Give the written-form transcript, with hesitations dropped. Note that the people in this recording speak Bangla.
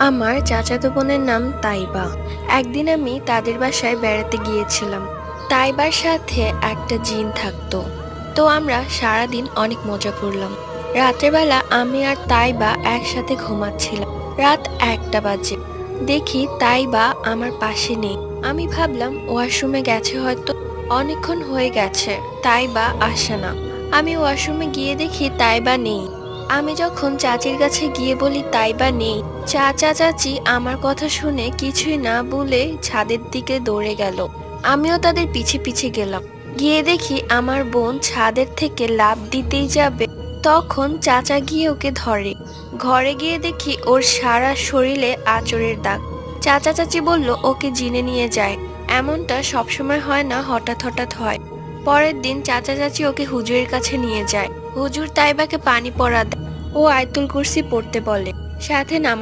আমার চাচাতো বোনের নাম তাইবা। একদিন আমি তাদের বাসায় বেড়াতে গিয়েছিলাম। তাইবার সাথে একটা জিন থাকতো। তো আমরা সারাদিন অনেক মজা করলাম। রাত্রেবেলা আমি আর তাইবা একসাথে ঘুমাচ্ছিলাম। রাত 1টা বাজে। দেখি তাইবা আমার পাশে নেই। আমি ভাবলাম ওয়াশরুমে গেছে হয়তো। অনেকক্ষণ হয়ে গেছে, তাইবা আসে না। আমি ওয়াশরুমে গিয়ে দেখি তাইবা নেই। আমি যখন চাচির কাছে গিয়ে বলি তাইবা নেই, চাচা চাচি আমার কথা শুনে কিছুই না বলে ছাদের দিকে দৌড়ে গেল। আমিও তাদের পিছে পিছে গেলাম। গিয়ে দেখি আমার বোন ছাদের থেকে লাফ দিতেই যাবে, তখন চাচা গিয়ে ওকে ধরে। ঘরে গিয়ে দেখি ওর সারা শরীরে আঁচড়ের দাগ। চাচা চাচি বলল ওকে জিনে নিয়ে যায়। এমনটা সবসময় হয় না, হঠাৎ হঠাৎ হয়। পরের দিন চাচা চাচি ওকে হুজুরের কাছে নিয়ে যায়। হুজুর তাইবাকে পানি পড়া দেয় ও আয়াতুল কুরসি পড়তে বলে, সাথে নামাজ